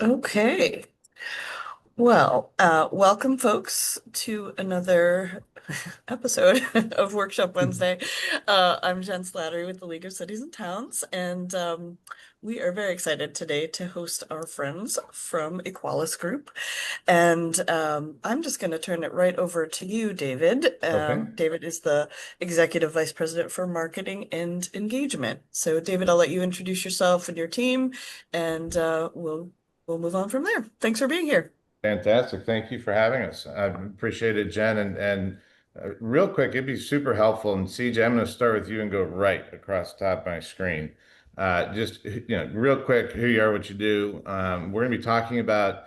Okay. Well, welcome folks to another episode of Workshop Wednesday. I'm Jen Slattery with the League of Cities and Towns, and we are very excited today to host our friends from EqualisGroup. And I'm just going to turn it right over to you, David. Okay, David is the Executive Vice President for Marketing and Engagement. So, David, I'll let you introduce yourself and your team, and we'll move on from there. Thanks for being here. fantastic. Thank you for having us. I appreciate it, Jen. And real quick, it'd be super helpful. And CJ, I'm going to start with you and go right across the top of my screen. Just real quick, who you are, what you do. We're going to be talking about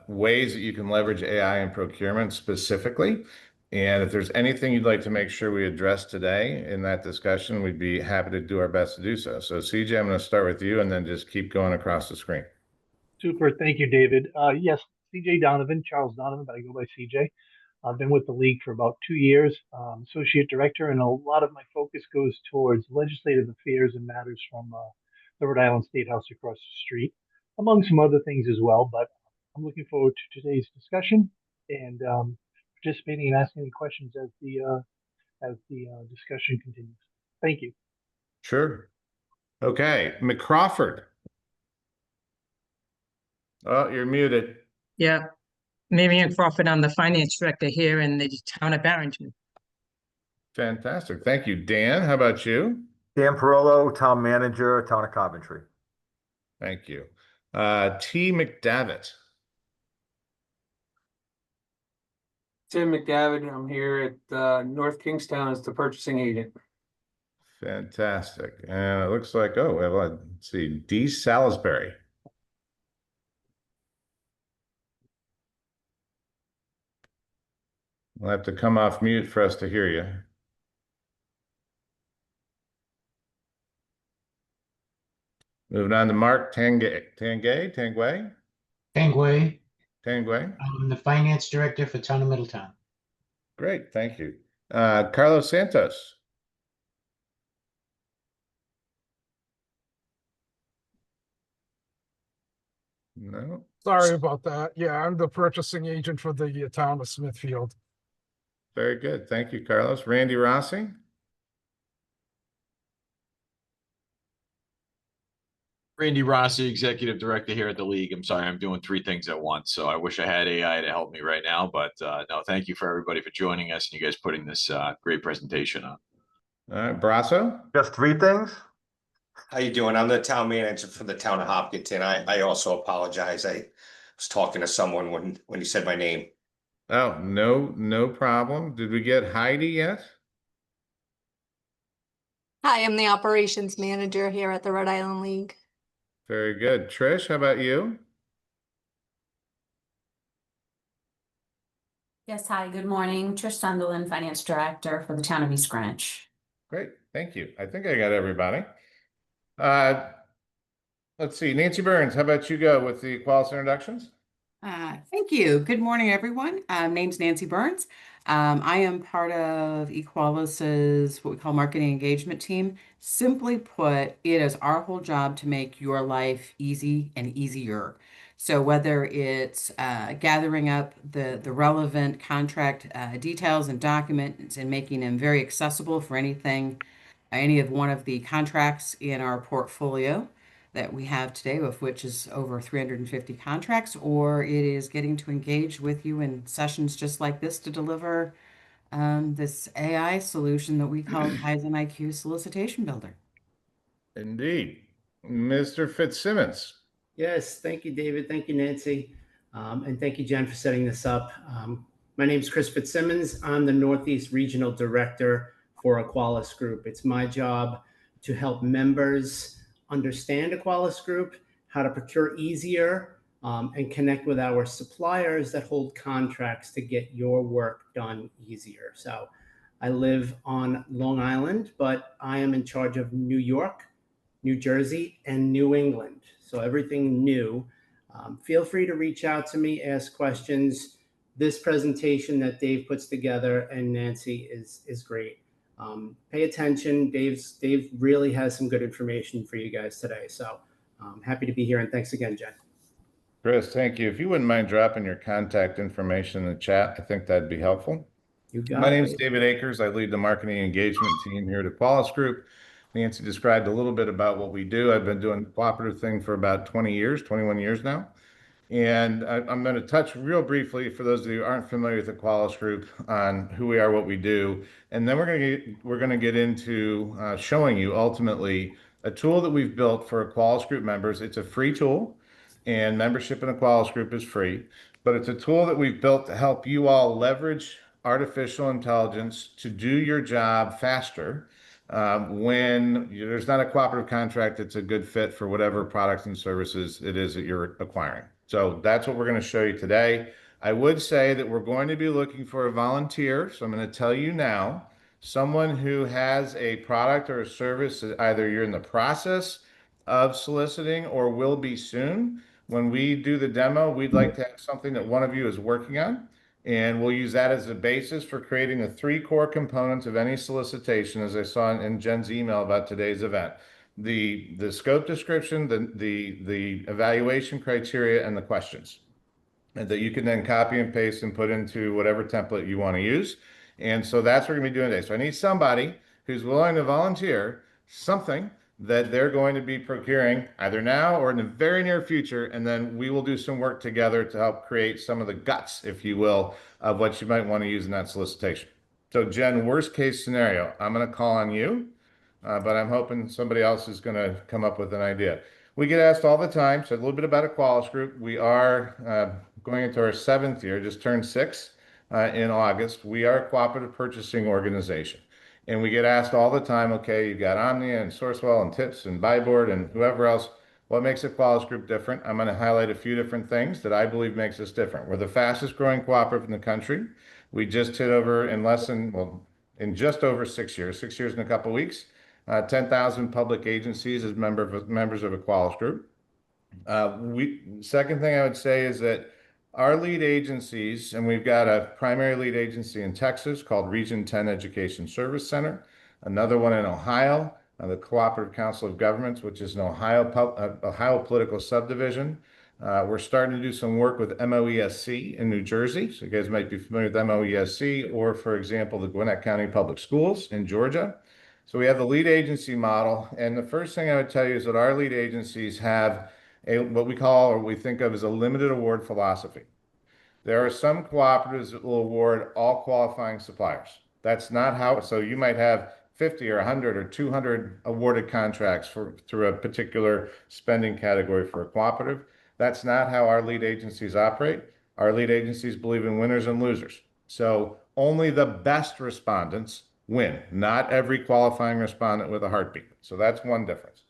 ways that you can leverage AI in procurement specifically. And if there's anything you'd like to make sure we address today in that discussion, we'd be happy to do our best to do so. So CJ, I'm going to start with you and then just keep going across the screen. Super. Thank you, David. Yes, CJ Donovan, Charles Donovan, but I go by CJ. I've been with the league for about 2 years, associate director, and a lot of my focus goes towards legislative affairs and matters from the Rhode Island State House across the street, among some other things as well. But I'm looking forward to today's discussion and participating and asking any questions as the discussion continues. Thank you. Sure. Okay, McCrawford. Oh, you're muted. Yeah, Marion Crawford, I'm the finance director here in the town of Barrington. Fantastic. Thank you. Dan, how about you? Dan Perullo, Town Manager, Town of Coventry. Thank you. T. McDavitt. Tim McDavid. I'm here at North Kingstown as the purchasing agent. Fantastic. And it looks like, oh, well, let's see, D. Salisbury. We'll have to come off mute for us to hear you. Moving on to Mark Tanguay. Tangway. I'm the finance director for Town of Middletown. Great, thank you. Carlos Santos. No. Sorry about that. Yeah, I'm the purchasing agent for the town of Smithfield. Very good. Thank you, Carlos. Randy Rossi. Randy Rossi, Executive Director here at the League. I'm sorry, I'm doing three things at once, so I wish I had AI to help me right now. But no, thank you for everybody for joining us and you guys putting this great presentation on. All right, Brasso. Just three things? How you doing? I'm the town manager for the town of Hopkinton. I also apologize. I was talking to someone when you said my name. Oh, no problem. Did we get Heidi yet? Hi, I'm the operations manager here at the Rhode Island League. Very good. Trish, how about you? Yes, hi, good morning. Trish Sunderland, Finance Director for the town of East Greenwich. Great, thank you. I think I got everybody. Let's see, Nancy Burns, how about you go with the Equalis introductions? Thank you. Good morning, everyone. Name's Nancy Burns. I am part of Equalis's what we call marketing engagement team. Simply put, it is our whole job to make your life easy and easier. So whether it's gathering up the relevant contract details and documents and making them very accessible for any of one of the contracts in our portfolio that we have today, of which is over 350 contracts, or it is getting to engage with you in sessions just like this to deliver this AI solution that we call Kaizen IQ Solicitation Builder. Indeed. Mr. Fitzsimmons. Yes, thank you, David. Thank you, Nancy. And thank you, Jen, for setting this up. My name is Chris Fitzsimmons. I'm the Northeast Regional Director for EqualisGroup. It's my job to help members understand EqualisGroup, how to procure easier, and connect with our suppliers that hold contracts to get your work done easier. So I live on Long Island, but I am in charge of New York, New Jersey, and New England. So everything new. Feel free to reach out to me, ask questions. This presentation that Dave puts together and Nancy is great. Pay attention. Dave really has some good information for you guys today. So happy to be here, and thanks again, Jen. Chris, thank you. If you wouldn't mind dropping your contact information in the chat, I think that'd be helpful. You got My it, name is Dave. David Akers. I lead the marketing engagement team here at EqualisGroup. Nancy described a little bit about what we do. I've been doing the cooperative thing for about 20 years, 21 years now. And I'm going to touch real briefly for those of you who aren't familiar with the EqualisGroup on who we are, what we do, and then we're going to get into showing you ultimately a tool that we've built for EqualisGroup members. It's a free tool, and membership in EqualisGroup is free, but it's a tool that we've built to help you all leverage artificial intelligence to do your job faster when there's not a cooperative contract that's a good fit for whatever products and services it is that you're acquiring. So that's what we're going to show you today. I would say that we're going to be looking for a volunteer. So I'm going to tell you now, someone who has a product or a service that either you're in the process of soliciting or will be soon. When we do the demo, we'd like to have something that one of you is working on. And we'll use that as a basis for creating the 3 core components of any solicitation, as I saw in Jen's email about today's event. The scope description, the evaluation criteria, and the questions. And that you can then copy and paste and put into whatever template you want to use. And so that's what we're going to be doing today. So I need somebody who's willing to volunteer something that they're going to be procuring either now or in the very near future. And then we will do some work together to help create some of the guts, if you will, of what you might want to use in that solicitation. So Jen, worst case scenario, I'm going to call on you, but I'm hoping somebody else is going to come up with an idea. We get asked all the time, so a little bit about EqualisGroup. We are going into our 7th year, just turned 6 in August. We are a cooperative purchasing organization. And we get asked all the time, okay, you've got Omnia and Sourcewell and Tips and Buyboard and whoever else. What makes EqualisGroup different? I'm going to highlight a few different things that I believe makes us different. We're the fastest growing cooperative in the country. We just hit over in just over 6 years, 6 years and a couple of weeks, 10,000 public agencies as members of EqualisGroup. Second thing I would say is that our lead agencies, and we've got a primary lead agency in Texas called Region 10 Education Service Center, another one in Ohio, the Cooperative Council of Governments, which is an Ohio political subdivision. We're starting to do some work with MOESC in New Jersey. So you guys might be familiar with MOESC, or for example, the Gwinnett County Public Schools in Georgia. So we have the lead agency model. And the first thing I would tell you is that our lead agencies have what we call, or we think of as a limited award philosophy. There are some cooperatives that will award all qualifying suppliers. That's not how, so you might have 50 or 100 or 200 awarded contracts through a particular spending category for a cooperative. That's not how our lead agencies operate. Our lead agencies believe in winners and losers. So only the best respondents win, not every qualifying respondent with a heartbeat. So that's one difference.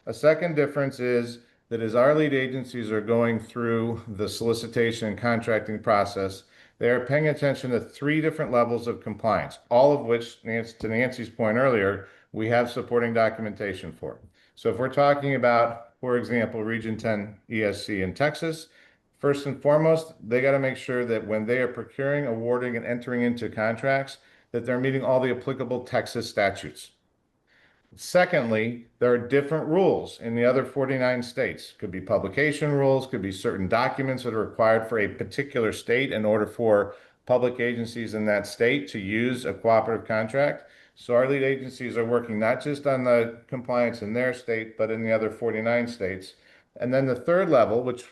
A second difference is that as our lead agencies are going through the solicitation and contracting process, they are paying attention to 3 different levels of compliance, all of which, to Nancy's point earlier, we have supporting documentation for. So if we're talking about, for example, Region 10 ESC in Texas, first and foremost, they got to make sure that when they are procuring, awarding, and entering into contracts, that they're meeting all the applicable Texas statutes. Secondly, there are different rules in the other 49 states. Could be publication rules, could be certain documents that are required for a particular state in order for public agencies in that state to use a cooperative contract. So our lead agencies are working not just on the compliance in their state, but in the other 49 states. And then the third level, which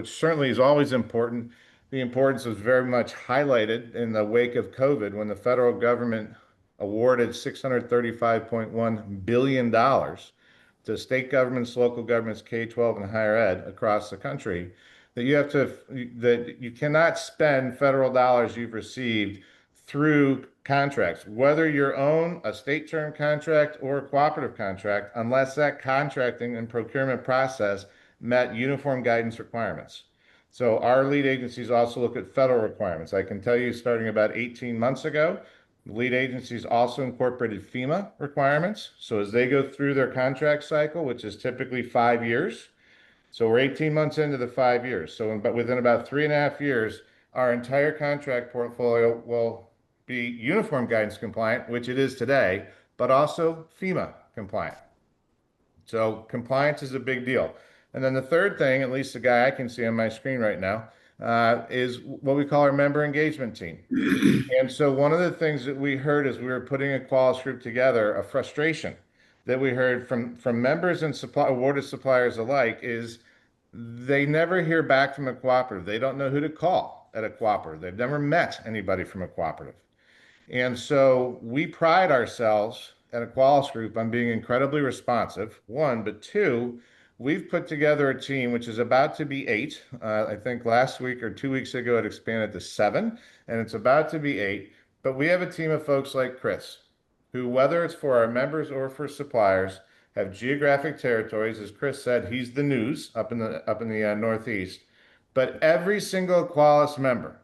certainly is always important, the importance was very much highlighted in the wake of COVID when the federal government awarded $635.1 billion to state governments, local governments, K-12 and higher ed across the country, that you cannot spend federal dollars you've received through contracts, whether you own a state term contract or a cooperative contract, unless that contracting and procurement process met uniform guidance requirements. So our lead agencies also look at federal requirements. I can tell you, starting about 18 months ago, the lead agencies also incorporated FEMA requirements. So as they go through their contract cycle, which is typically 5 years, so we're 18 months into the 5 years. So within about 3.5 years, our entire contract portfolio will be uniform guidance compliant, which it is today, but also FEMA compliant. So compliance is a big deal. And then the third thing, at least the guy I can see on my screen right now, is what we call our member engagement team. And so one of the things that we heard as we were putting EqualisGroup together, a frustration that we heard from members and awarded suppliers alike, is they never hear back from a cooperative. They don't know who to call at a cooperative. They've never met anybody from a cooperative. And so we pride ourselves at EqualisGroup on being incredibly responsive, one, but two, we've put together a team which is about to be 8. I think last week or 2 weeks ago it expanded to 7, and it's about to be 8. But we have a team of folks like Chris, who, whether it's for our members or for suppliers, have geographic territories. As Chris said, he's the news up in the Northeast. But every single Equalis member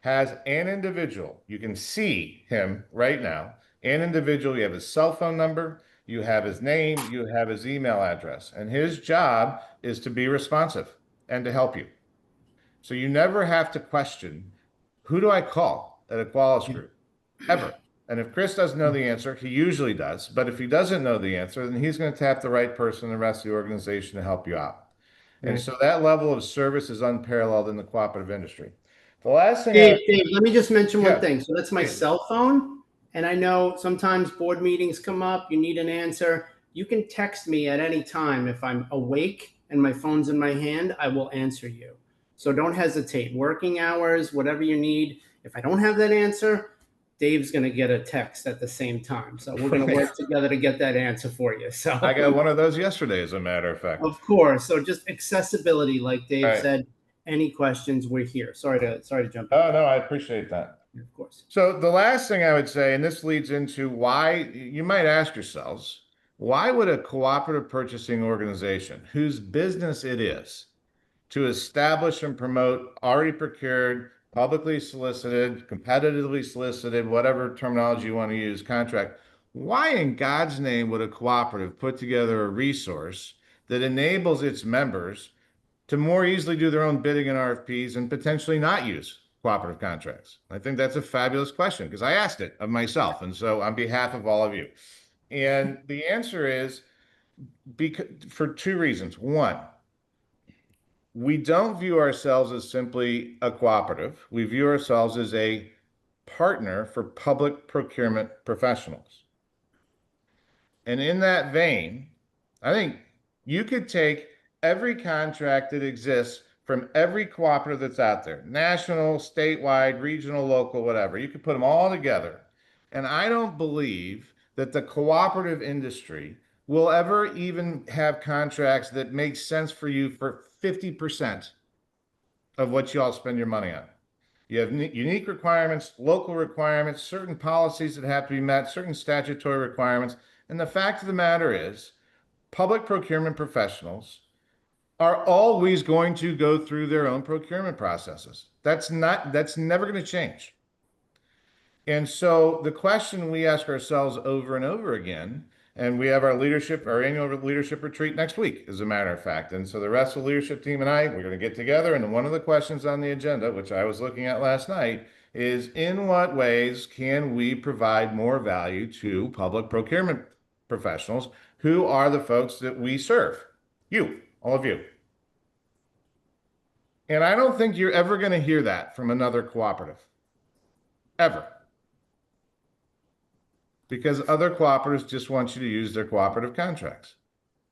has an individual. You can see him right now. An individual. You have his cell phone number, you have his name, you have his email address, and his job is to be responsive and to help you. So you never have to question, who do I call at EqualisGroup? Ever. And if Chris doesn't know the answer, he usually does. But if he doesn't know the answer, then he's going to tap the right person in the rest of the organization to help you out. And so that level of service is unparalleled in the cooperative industry. The last thing Dave, let me just mention Yeah. one thing. So that's my cell phone. And I know sometimes board meetings come up, you need an answer. You can text me at any time. If I'm awake and my phone's in my hand, I will answer you. So don't hesitate. Working hours, whatever you need. If I don't have that answer, Dave's going to get a text at the same time. So we're going to work together to get that answer for you. So I got one of those yesterday, as a matter of fact. Of course. So just accessibility, like Dave Right. said. Any questions, we're here. Sorry to jump in. Oh, no, I appreciate that. Of course. So the last thing I would say, and this leads into why you might ask yourselves, why would a cooperative purchasing organization whose business it is to establish and promote already procured, publicly solicited, competitively solicited, whatever terminology you want to use, contract, why in God's name would a cooperative put together a resource that enables its members to more easily do their own bidding and RFPs and potentially not use cooperative contracts? I think that's a fabulous question because I asked it of myself. And so on behalf of all of you, and the answer is for 2 reasons. One, we don't view ourselves as simply a cooperative. We view ourselves as a partner for public procurement professionals. And in that vein, I think you could take every contract that exists from every cooperative that's out there, national, statewide, regional, local, whatever. You could put them all together. And I don't believe that the cooperative industry will ever even have contracts that make sense for you for 50% of what you all spend your money on. You have unique requirements, local requirements, certain policies that have to be met, certain statutory requirements. And the fact of the matter is, public procurement professionals are always going to go through their own procurement processes. That's never going to change. And so the question we ask ourselves over and over again, and we have our annual leadership retreat next week, as a matter of fact. And so the rest of the leadership team and we're going to get together. And one of the questions on the agenda, which I was looking at last night, is in what ways can we provide more value to public procurement professionals who are the folks that we serve? You, all of you. And I don't think you're ever going to hear that from another cooperative. Ever. Because other cooperatives just want you to use their cooperative contracts.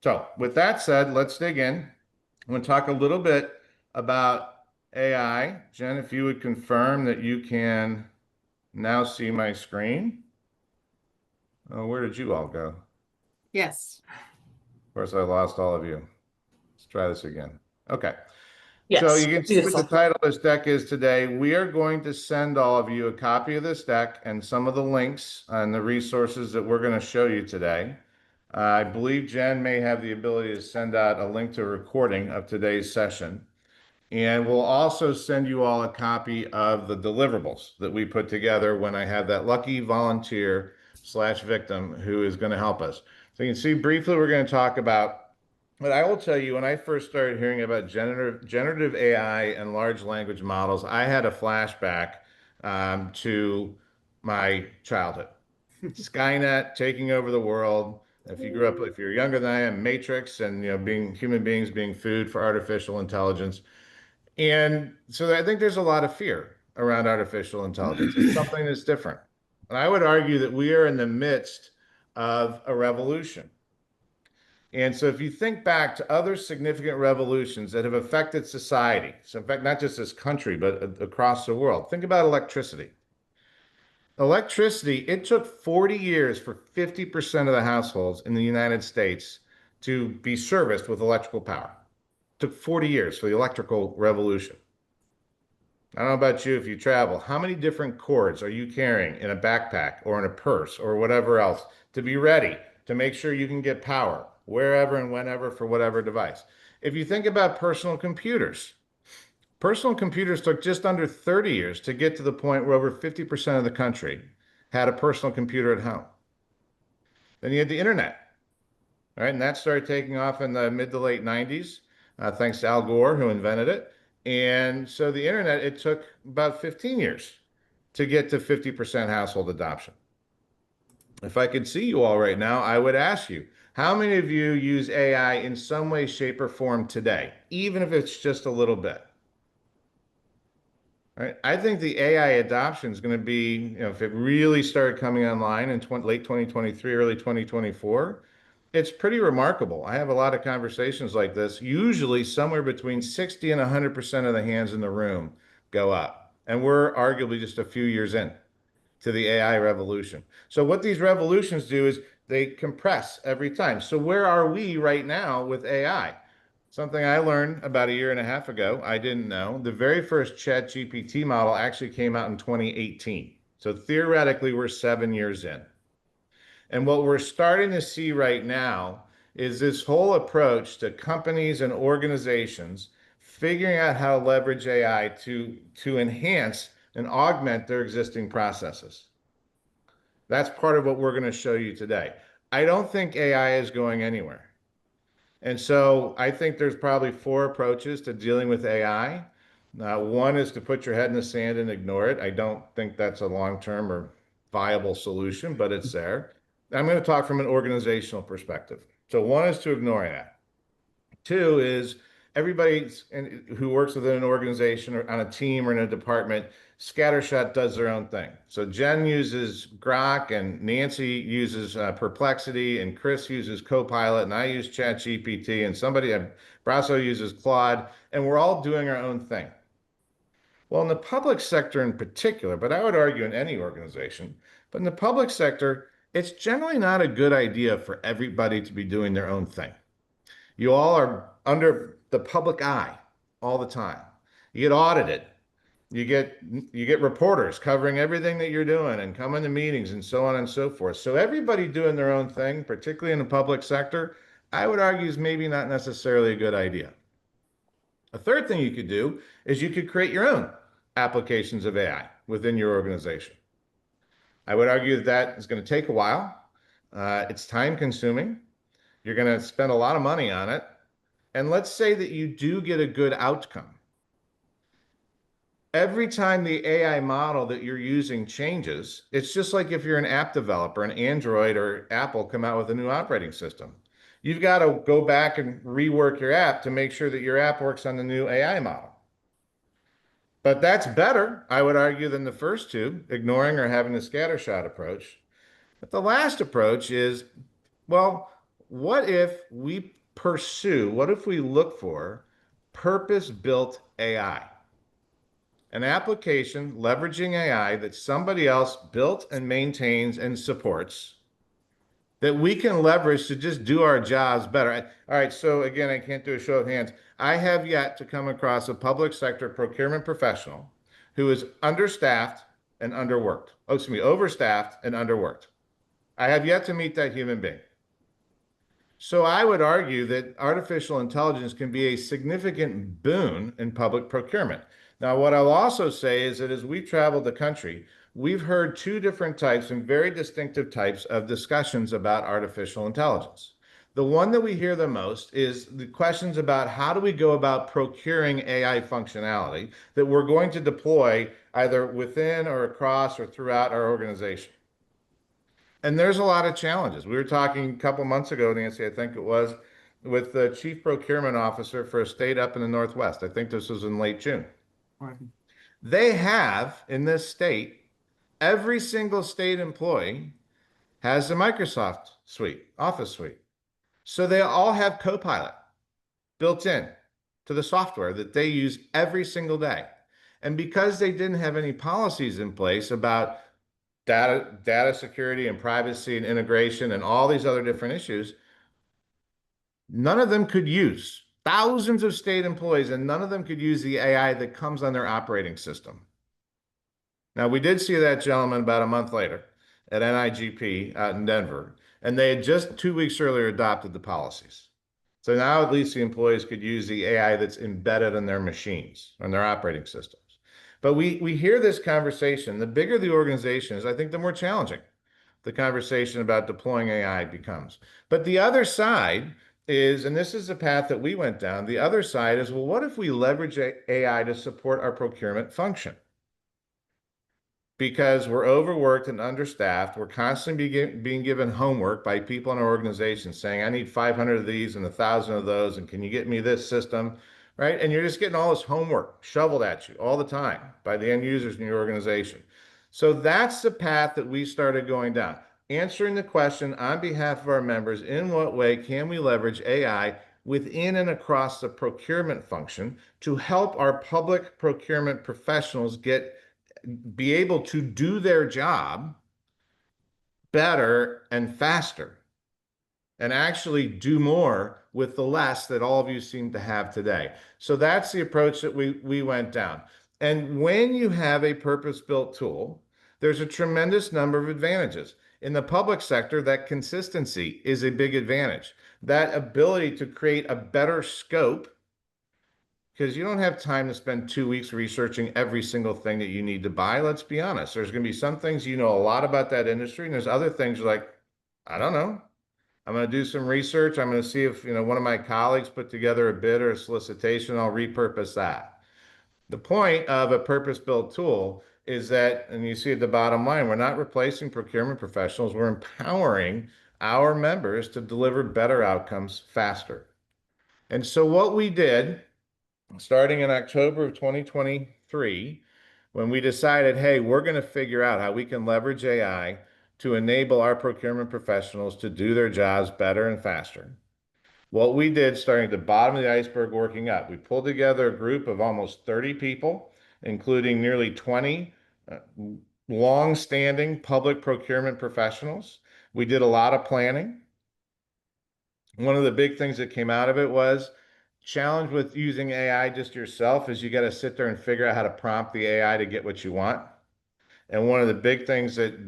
So with that said, let's dig in. I'm going to talk a little bit about AI. Jen, if you would confirm that you can now see my screen. Oh, where did you all go? Yes. Of course, I lost all of you. Let's try this again. Okay. Yes, So you can see what beautiful. the title of this deck is today. We are going to send all of you a copy of this deck and some of the links and the resources that we're going to show you today. I believe Jen may have the ability to send out a link to a recording of today's session. And we'll also send you all a copy of the deliverables that we put together when I have that lucky volunteer / victim who is going to help us. So you can see briefly we're going to talk about. But I will tell you, when I first started hearing about generative AI and large language models, I had a flashback to my childhood. Skynet taking over the world, If you grew up, if you're younger than I am, Matrix, and being human beings being food for artificial intelligence. And so I think there's a lot of fear around artificial intelligence. It's something that's different. And I would argue that we are in the midst of a revolution. And so if you think back to other significant revolutions that have affected society, so in fact, not just this country, but across the world, think about electricity. Electricity, it took 40 years for 50% of the households in the United States to be serviced with electrical power. It took 40 years for the electrical revolution. I don't know about you if you travel. How many different cords are you carrying in a backpack or in a purse or whatever else to be ready to make sure you can get power wherever and whenever for whatever device? If you think about personal computers took just under 30 years to get to the point where over 50% of the country had a personal computer at home. Then you had the internet, right? And that started taking off in the mid to late 90s, thanks to Al Gore, who invented it. And so the internet, it took about 15 years to get to 50% household adoption. If I could see you all right now, I would ask you, how many of you use AI in some way, shape, or form today, even if it's just a little bit? Right? I think the AI adoption is going to be, if it really started coming online in late 2023, early 2024, it's pretty remarkable. I have a lot of conversations like this. Usually somewhere between 60 and 100% of the hands in the room go up. And we're arguably just a few years in to the AI revolution. So what these revolutions do is they compress every time. So where are we right now with AI? Something I learned about a year and a half ago, I didn't know. The very first ChatGPT model actually came out in 2018. So theoretically, we're 7 years in. And what we're starting to see right now is this whole approach to companies and organizations figuring out how to leverage AI to enhance and augment their existing processes. That's part of what we're going to show you today. I don't think AI is going anywhere. And so I think there's probably 4 approaches to dealing with AI. One is to put your head in the sand and ignore it. I don't think that's a long-term or viable solution, but it's there. I'm going to talk from an organizational perspective. So one is to ignore AI. 2 is everybody who works within an organization or on a team or in a department, scattershot does their own thing. So Jen uses Grok, and Nancy uses Perplexity, and Chris uses Copilot, and I use ChatGPT, and Brasso uses Claude, and we're all doing our own thing. Well, in the public sector in particular, but I would argue in any organization, but in the public sector, it's generally not a good idea for everybody to be doing their own thing. You all are under the public eye all the time. You get audited. You get reporters covering everything that you're doing and coming to meetings and so on and so forth. So everybody doing their own thing, particularly in the public sector, I would argue is maybe not necessarily a good idea. A third thing you could do is you could create your own applications of AI within your organization. I would argue that that is going to take a while. It's time consuming. You're going to spend a lot of money on it. And let's say that you do get a good outcome. Every time the AI model that you're using changes, it's just like if you're an app developer, and Android or Apple come out with a new operating system. You've got to go back and rework your app to make sure that your app works on the new AI model. But that's better, I would argue, than the first 2, ignoring or having the scattershot approach. But the last approach is, well, what if we look for purpose-built AI? An application leveraging AI that somebody else built and maintains and supports that we can leverage to just do our jobs better. All right, so again, I can't do a show of hands. I have yet to come across a public sector procurement professional who is understaffed and underworked. Oh, excuse me, overstaffed and underworked. I have yet to meet that human being. So I would argue that artificial intelligence can be a significant boon in public procurement. Now, what I'll also say is that as we travel the country, we've heard 2 different types and very distinctive types of discussions about artificial intelligence. The one that we hear the most is the questions about how do we go about procuring AI functionality that we're going to deploy either within or across or throughout our organization. And there's a lot of challenges. We were talking a couple months ago, Nancy, I think it was, with the chief procurement officer for a state up in the Northwest. I think this was in late June. They have in this state, every single state employee has a Microsoft suite, Office suite. So they all have Copilot built in to the software that they use every single day. And because they didn't have any policies in place about data security and privacy and integration and all these other different issues, none of them could use thousands of state employees, and none of them could use the AI that comes on their operating system. Now, we did see that gentleman about a month later at NIGP out in Denver, and they had just 2 weeks earlier adopted the policies. So now at least the employees could use the AI that's embedded in their machines, on their operating systems. But we hear this conversation. The bigger the organization is, I think the more challenging the conversation about deploying AI becomes. But the other side is, and this is the path that we went down, the other side is, well, what if we leverage AI to support our procurement function? Because we're overworked and understaffed, we're constantly being given homework by people in our organization saying, I need 500 of these and 1,000 of those, and can you get me this system, right? And you're just getting all this homework shoveled at you all the time by the end users in your organization. So that's the path that we started going down, answering the question on behalf of our members, in what way can we leverage AI within and across the procurement function to help our public procurement professionals be able to do their job better and faster, and actually do more with the less that all of you seem to have today. So that's the approach that we went down. And when you have a purpose-built tool, there's a tremendous number of advantages. In the public sector, that consistency is a big advantage. That ability to create a better scope, because you don't have time to spend 2 weeks researching every single thing that you need to buy. Let's be honest. There's going to be some things you know a lot about that industry, and there's other things like, I don't know. I'm going to do some research. I'm going to see if one of my colleagues put together a bid or a solicitation. I'll repurpose that. The point of a purpose-built tool is that, and you see at the bottom line, we're not replacing procurement professionals. We're empowering our members to deliver better outcomes faster. And so what we did, starting in October of 2023, when we decided, hey, we're going to figure out how we can leverage AI to enable our procurement professionals to do their jobs better and faster. What we did, starting at the bottom of the iceberg, working up, we pulled together a group of almost 30 people, including nearly 20 long-standing public procurement professionals. We did a lot of planning. One of the big things that came out of it was, challenge with using AI just yourself is you got to sit there and figure out how to prompt the AI to get what you want. And one of the big things that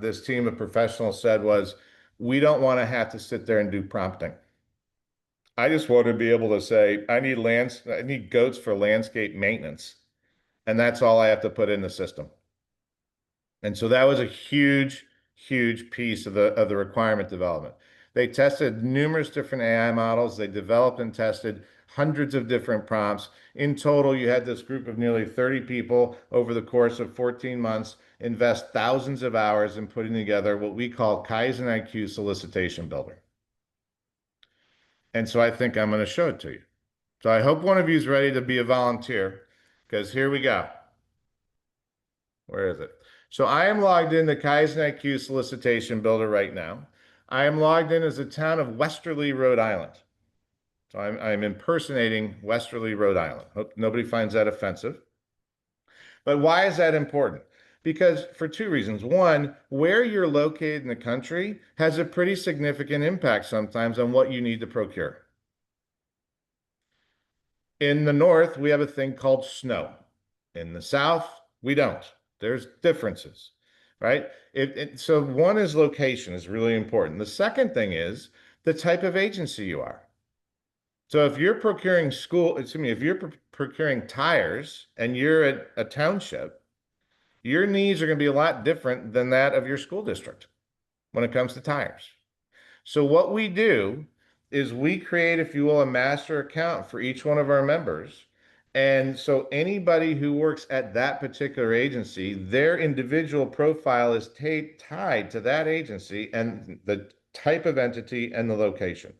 this team of professionals said was, we don't want to have to sit there and do prompting. I just want to be able to say, I need goats for landscape maintenance, and that's all I have to put in the system. And so that was a huge, huge piece of the requirement development. They tested numerous different AI models. They developed and tested hundreds of different prompts. In total, you had this group of nearly 30 people over the course of 14 months invest thousands of hours in putting together what we call Kaizen IQ Solicitation Builder. And so I think I'm going to show it to you. So I hope one of you is ready to be a volunteer, because here we go. Where is it? So I am logged into Kaizen IQ Solicitation Builder right now. I am logged in as the town of Westerly, Rhode Island. So I'm impersonating Westerly, Rhode Island. Hope nobody finds that offensive. But why is that important? Because for two reasons. One, where you're located in the country has a pretty significant impact sometimes on what you need to procure. In the north, we have a thing called snow. In the south, we don't. There's differences, right? So one is location is really important. The second thing is the type of agency you are. So if you're procuring if you're procuring tires and you're at a township, your needs are going to be a lot different than that of your school district when it comes to tires. So what we do is we create, if you will, a master account for each one of our members. And so anybody who works at that particular agency, their individual profile is tied to that agency and the type of entity and the location,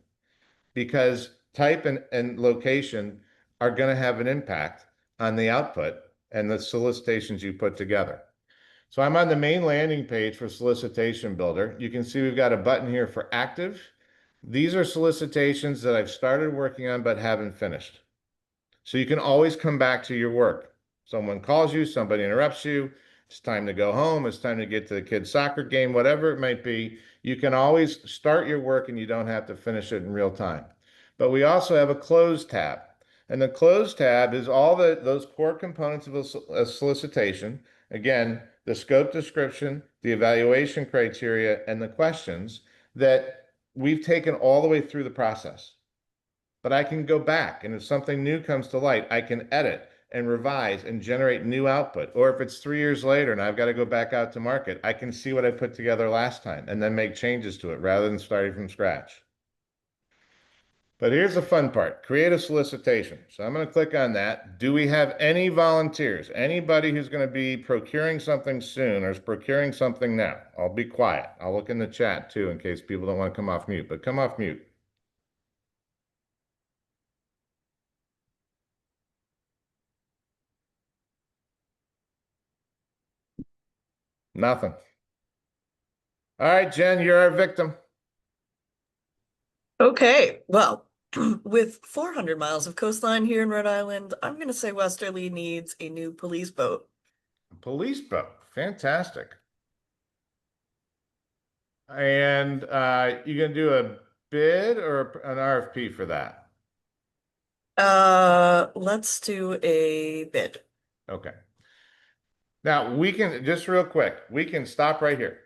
because type and location are going to have an impact on the output and the solicitations you put together. So I'm on the main landing page for Solicitation Builder. You can see we've got a button here for active. These are solicitations that I've started working on but haven't finished. So you can always come back to your work. Someone calls you, somebody interrupts you, it's time to go home, it's time to get to the kids' soccer game, whatever it might be. You can always start your work and you don't have to finish it in real time. But we also have a close tab. And the close tab is all those core components of a solicitation. Again, the scope description, the evaluation criteria, and the questions that we've taken all the way through the process. But I can go back, and if something new comes to light, I can edit and revise and generate new output. Or if it's 3 years later and I've got to go back out to market, I can see what I put together last time and then make changes to it rather than starting from scratch. But here's the fun part, create a solicitation. So I'm going to click on that. Do we have any volunteers? Anybody who's going to be procuring something soon or is procuring something now? I'll be quiet. I'll look in the chat too in case people don't want to come off mute, but come off mute. Nothing. All right, Jen, you're our victim. Okay, well, with 400 miles of coastline here in Rhode Island, I'm going to say Westerly needs a new police boat. Police boat, fantastic. And you gonna do a bid or an RFP for that? Let's do a bid. Okay. Now we can, just real quick, we can stop right here.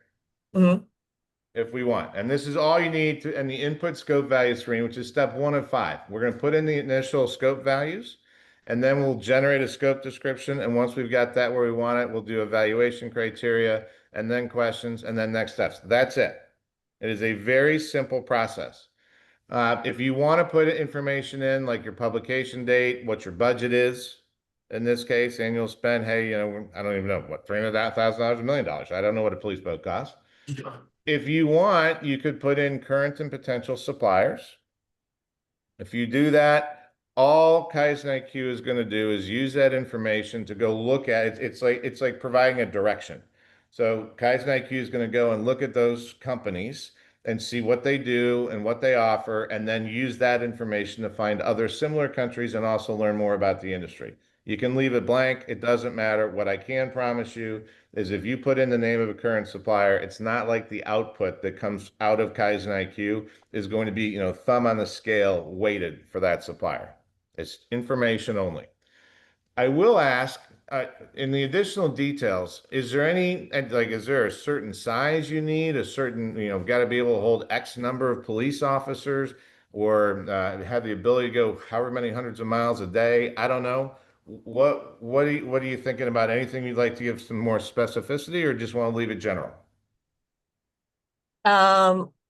If we want. And this is all you need to, and the input scope value screen, which is step 1 of 5. We're going to put in the initial scope values, and then we'll generate a scope description. And once we've got that where we want it, we'll do evaluation criteria, and then questions, and then next steps. That's it. It is a very simple process. If you want to put information in, like your publication date, what your budget is, in this case, annual spend, hey, you know, I don't even know, what, $300,000, $1 million. I don't know what a police boat costs. If you want, you could put in current and potential suppliers. If you do that, all Kaizen IQ is going to do is use that information to go look at it. It's like providing a direction. So Kaizen IQ is going to go and look at those companies and see what they do and what they offer, and then use that information to find other similar countries and also learn more about the industry. You can leave it blank. It doesn't matter. What I can promise you is if you put in the name of a current supplier, it's not like the output that comes out of Kaizen IQ is going to be, you know, thumb on the scale weighted for that supplier. It's information only. I will ask, in the additional details, is there any, like, is there a certain size you need, a certain, you know, got to be able to hold X number of police officers, or have the ability to go however many hundreds of miles a day? I don't know. What are you thinking about? Anything you'd like to give some more specificity, or just want to leave it general?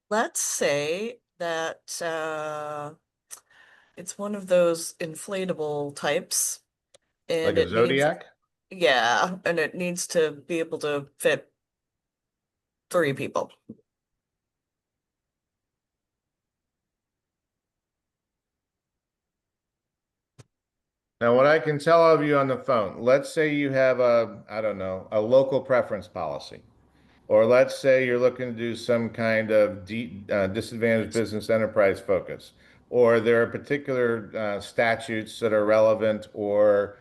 Let's say that it's one of those inflatable types, and Like a Zodiac? Yeah, and it needs to be able to fit 3 people. Now, what I can tell all of you on the phone, let's say you have a, I don't know, a local preference policy, or let's say you're looking to do some kind of disadvantaged business enterprise focus, or there are particular statutes that are relevant, or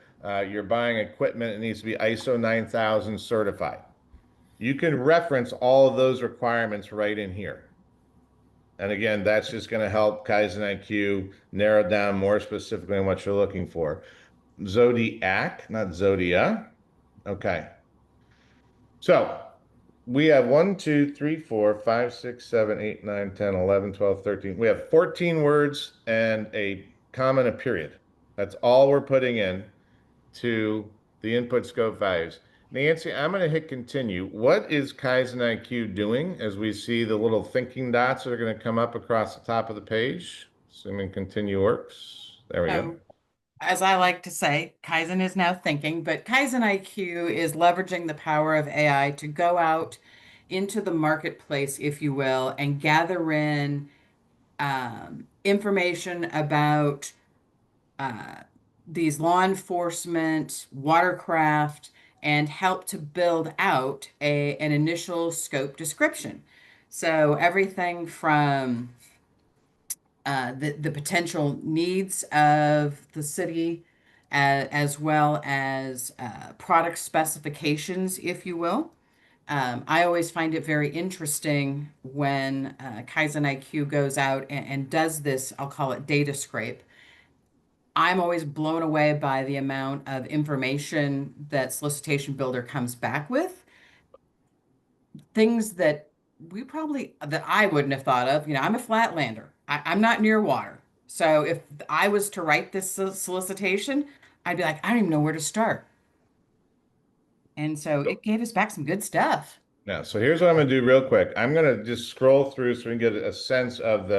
you're buying equipment that needs to be ISO 9000 certified. You can reference all of those requirements right in here. And again, that's just going to help Kaizen IQ narrow down more specifically on what you're looking for. Zodiac, not Zodia. Okay. So we have 1, 2, 3, 4, 5, 6, 7, 8, 9, 10, 11, 12, 13. We have 14 words and a comma and a period. That's all we're putting in to the input scope values. Nancy, I'm going to hit continue. What is Kaizen IQ doing as we see the little thinking dots that are going to come up across the top of the page? Assuming continue works. There we go. as I like to say, Kaizen is now thinking, but Kaizen IQ is leveraging the power of AI to go out into the marketplace, if you will, and gather in information about these law enforcement, watercraft, and help to build out an initial scope description. So everything from the potential needs of the city, as well as product specifications, if you will. I always find it very interesting when Kaizen IQ goes out and does this, I'll call it data scrape. I'm always blown away by the amount of information that Solicitation Builder comes back with. Things that that I wouldn't have thought of. You know, I'm a flatlander. I'm not near water. So if I was to write this solicitation, I'd be like, I don't even know where to start. And so it gave us back some good stuff. Now, so here's what I'm going to do real quick. I'm going to just scroll through so we can get a sense of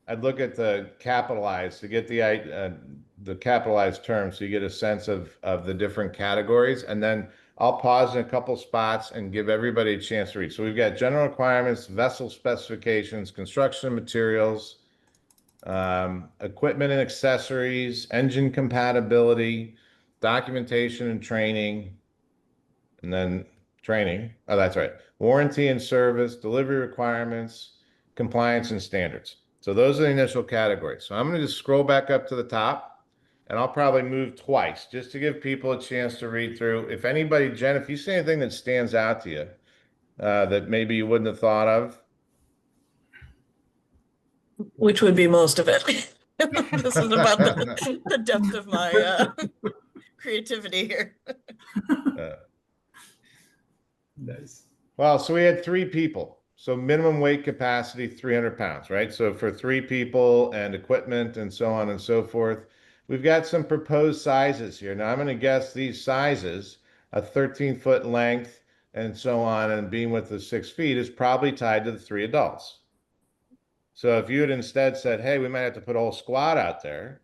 I'd look at the capitalized to get the capitalized terms so you get a sense of the different categories. And then I'll pause in a couple spots and give everybody a chance to read. So we've got general requirements, vessel specifications, construction materials, equipment and accessories, engine compatibility, documentation and training, and then training. Oh, that's right. Warranty and service, delivery requirements, compliance and standards. So those are the initial categories. So I'm going to just scroll back up to the top and I'll probably move twice just to give people a chance to read through. If anybody, Jen, if you see anything that stands out to you that maybe you wouldn't have thought of. Which would be most of it. This is about the depth of my creativity here. Nice. Well, so we had 3 people. So minimum weight capacity, 300 pounds, right? So for 3 people and equipment and so on and so forth, we've got some proposed sizes here. Now I'm going to guess these sizes, a 13-foot length and so on, and being with the 6 feet is probably tied to the 3 adults. So if you had instead said, hey, we might have to put a whole squad out there,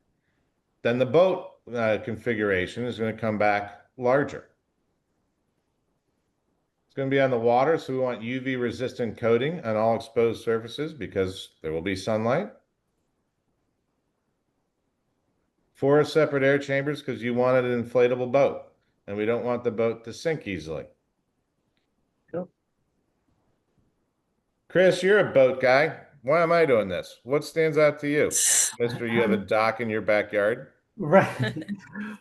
then the boat configuration is going to come back larger. Going to be on the water, so we want UV resistant coating on all exposed surfaces because there will be sunlight. 4 separate air chambers because you wanted an inflatable boat and we don't want the boat to sink easily. Cool. Chris, you're a boat guy. Why am I doing this? What stands out to you? Mister, you have a dock in your backyard? Right.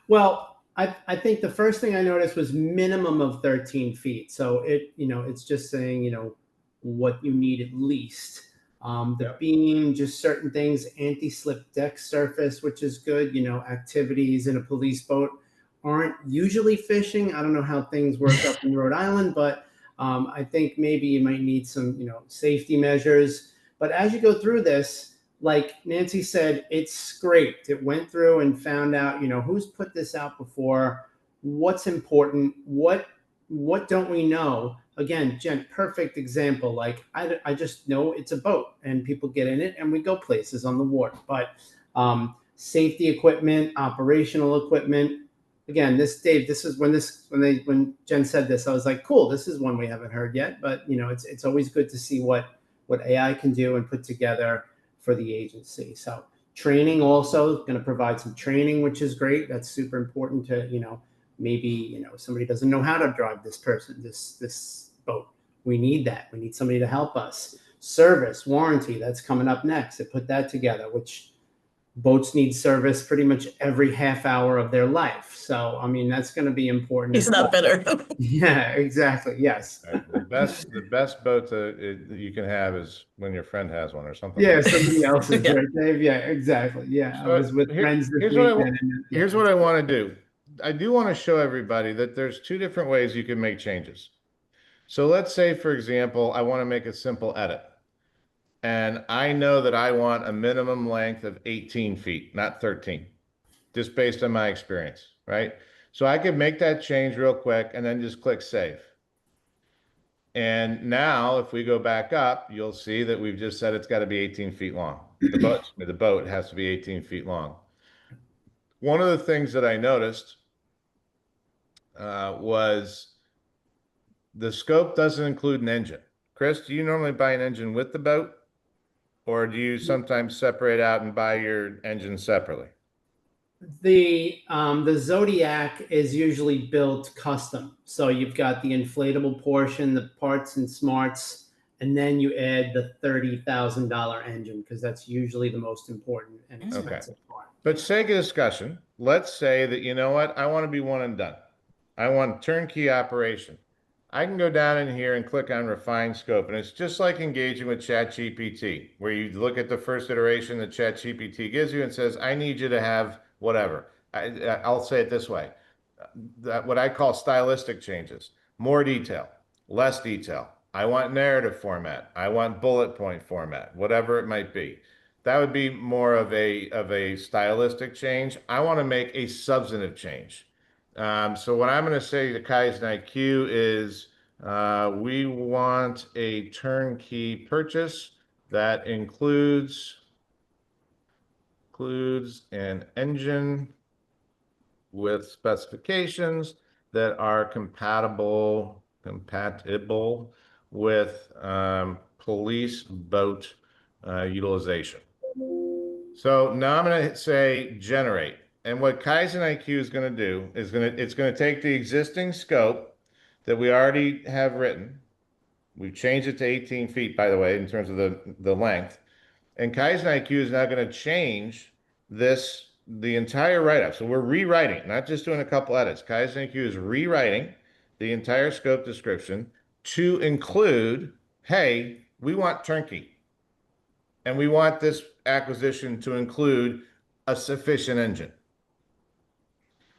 Well, I think the first thing I noticed was minimum of 13 feet. So it's just saying, what you need at least. The beam, just certain things, anti-slip deck surface, which is good. Activities in a police boat aren't usually fishing. I don't know how things work up in Rhode Island, but I think maybe you might need some, safety measures. But as you go through this, like Nancy said, it's scraped. It went through and found out, who's put this out before, what's important, what don't we know? Again, Jen, perfect example. Like I just know it's a boat and people get in it and we go places on the water. But safety equipment, operational equipment. Again, Dave, this is when Jen said this, I was like, cool, this is one we haven't heard yet. But it's always good to see what AI can do and put together for the agency. So training also going to provide some training, which is great. That's super important to, maybe, somebody doesn't know how to drive this boat. We need that. We need somebody to help us. Service, warranty, that's coming up next. They put that together, which boats need service pretty much every half hour of their life. So, I mean, that's going to be important. He's not better. Yeah, exactly. Yes. The best boat you can have is when your friend has one or something. Yeah, like somebody else's, Yeah. right, Dave? Yeah, exactly. Yeah, So I was with friends this here's what weekend. here's what I want to do. I do want to show everybody that there's 2 different ways you can make changes. So let's say, for example, I want to make a simple edit. And I know that I want a minimum length of 18 feet, not 13, just based on my experience, right? So I could make that change real quick and then just click save. And now if we go back up, you'll see that we've just said it's got to be 18 feet long. The boat has to be 18 feet long. one of the things that I noticed was the scope doesn't include an engine. Chris, do you normally buy an engine with the boat, or do you sometimes separate out and buy your engine separately? The Zodiac is usually built custom. So you've got the inflatable portion, the parts and smarts, and then you add the $30,000 engine because that's usually the most important and expensive part. But sake of discussion, let's say that, you know what, I want to be one and done. I want turnkey operation. I can go down in here and click on refine scope, and it's just like engaging with ChatGPT, where you look at the first iteration that ChatGPT gives you and says, I need you to have whatever. I'll say it this way, what I call stylistic changes, more detail, less detail. I want narrative format. I want bullet point format, whatever it might be. That would be more of a stylistic change. I want to make a substantive change. So what I'm going to say to Kaizen IQ is we want a turnkey purchase that includes an engine with specifications that are compatible with police boat utilization. So now I'm going to say generate. And what Kaizen IQ is going to do is it's going to take the existing scope that we already have written. We've changed it to 18 feet, by the way, in terms of the length. And Kaizen IQ is now going to change the entire write-up. So we're rewriting, not just doing a couple edits. Kaizen IQ is rewriting the entire scope description to include, hey, we want turnkey. And we want this acquisition to include a sufficient engine.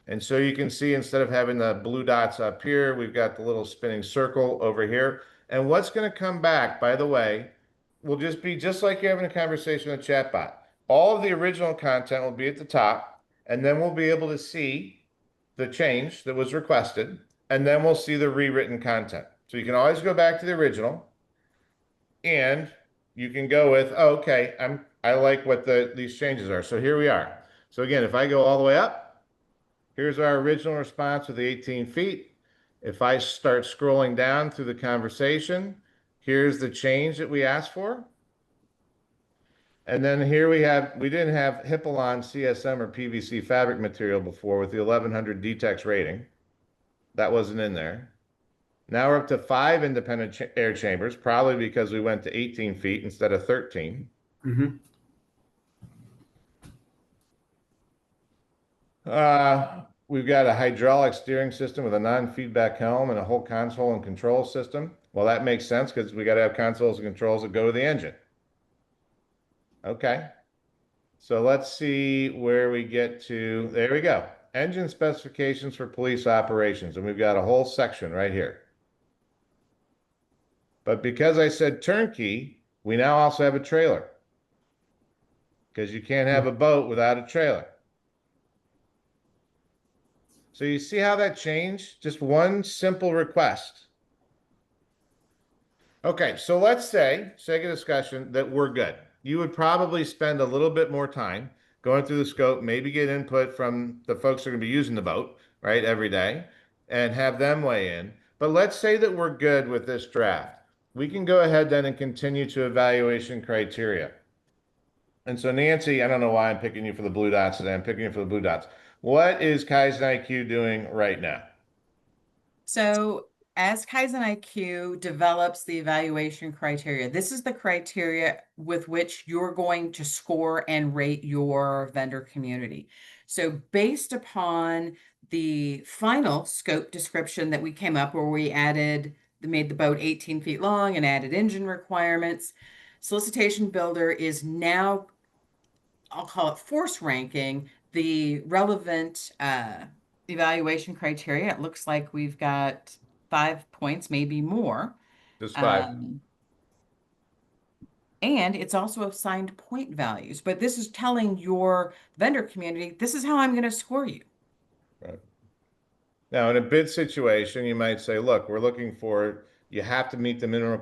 And so you can see, instead of having the blue dots up here, we've got the little spinning circle over here. And what's going to come back, by the way, will just be just like you're having a conversation with a chatbot. All of the original content will be at the top, and then we'll be able to see the change that was requested, and then we'll see the rewritten content. So you can always go back to the original, and you can go with, oh, okay, I like what these changes are. So here we are. So again, if I go all the way up, here's our original response with the 18 feet. If I start scrolling down through the conversation, here's the change that we asked for. And then here we didn't have Hippolon CSM or PVC fabric material before with the 1100 DTEX rating. That wasn't in there. Now we're up to 5 independent air chambers, probably because we went to 18 feet instead of 13. Mm-hmm. We've got a hydraulic steering system with a non-feedback helm and a whole console and control system. Well, that makes sense because we got to have consoles and controls that go to the engine. Okay. So let's see where we get to. There we go. Engine specifications for police operations. And we've got a whole section right here. But because I said turnkey, we now also have a trailer. Because you can't have a boat without a trailer. So you see how that changed? Just one simple request. Okay, so let's say, sake of discussion, that we're good. You would probably spend a little bit more time going through the scope, maybe get input from the folks who are going to be using the boat, right, every day, and have them weigh in. But let's say that we're good with this draft. We can go ahead then and continue to evaluation criteria. And so Nancy, I don't know why I'm picking you for the blue dots today. I'm picking you for the blue dots. What is Kaizen IQ doing right now? So as Kaizen IQ develops the evaluation criteria, this is the criteria with which you're going to score and rate your vendor community. So based upon the final scope description that we came up where we made the boat 18 feet long and added engine requirements, Solicitation Builder is now, I'll call it force ranking the relevant evaluation criteria. It looks like we've got 5 points, maybe more. Just 5. And it's also assigned point values, but this is telling your vendor community, this is how I'm going to score you. Right. Now, in a bid situation, you might say, look, we're looking for you have to meet the minimum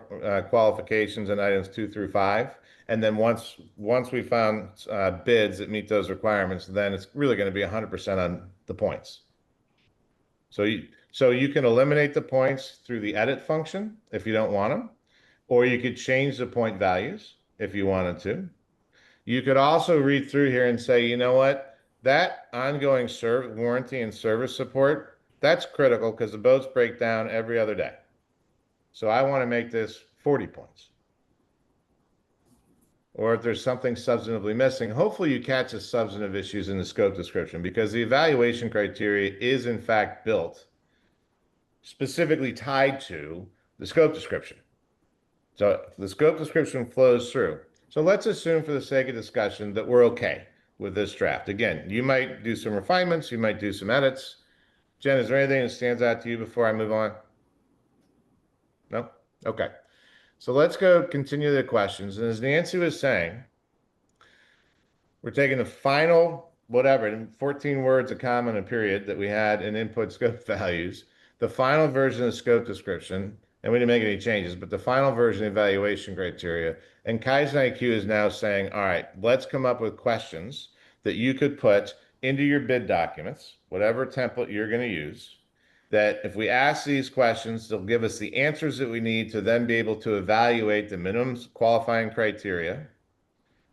qualifications in items 2 through 5. And then once we found bids that meet those requirements, then it's really going to be 100% on the points. So you can eliminate the points through the edit function if you don't want them, or you could change the point values if you wanted to. You could also read through here and say, you know what, that ongoing warranty and service support, that's critical because the boats break down every other day. So I want to make this 40 points. Or if there's something substantively missing, hopefully you catch the substantive issues in the scope description, because the evaluation criteria is in fact built specifically tied to the scope description. So the scope description flows through. So let's assume for the sake of discussion that we're okay with this draft. Again, you might do some refinements, you might do some edits. Jen, is there anything that stands out to you before I move on? No? Okay. So let's go continue the questions. And as Nancy was saying, we're taking the final, whatever, 14 words, a comma, and a period that we had in input scope values, the final version of scope description, and we didn't make any changes, but the final version evaluation criteria. And Kaizen IQ is now saying, all right, let's come up with questions that you could put into your bid documents, whatever template you're going to use, that if we ask these questions, they'll give us the answers that we need to then be able to evaluate the minimum qualifying criteria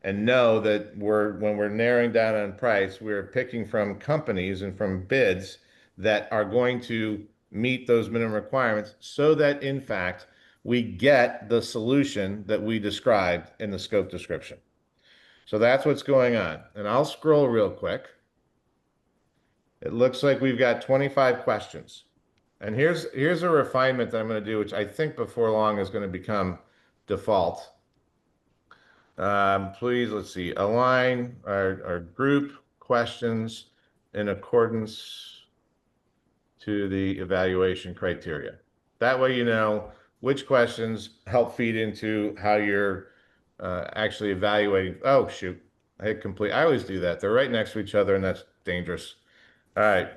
and know that when we're narrowing down on price, we're picking from companies and from bids that are going to meet those minimum requirements so that, in fact, we get the solution that we described in the scope description. So that's what's going on. And I'll scroll real quick. It looks like we've got 25 questions. And here's a refinement that I'm going to do, which I think before long is going to become default. Please, let's see, align our group questions in accordance to the evaluation criteria. That way you know which questions help feed into how you're actually evaluating. Oh, shoot, I hit complete. I always do that. They're right next to each other, and that's dangerous. All right,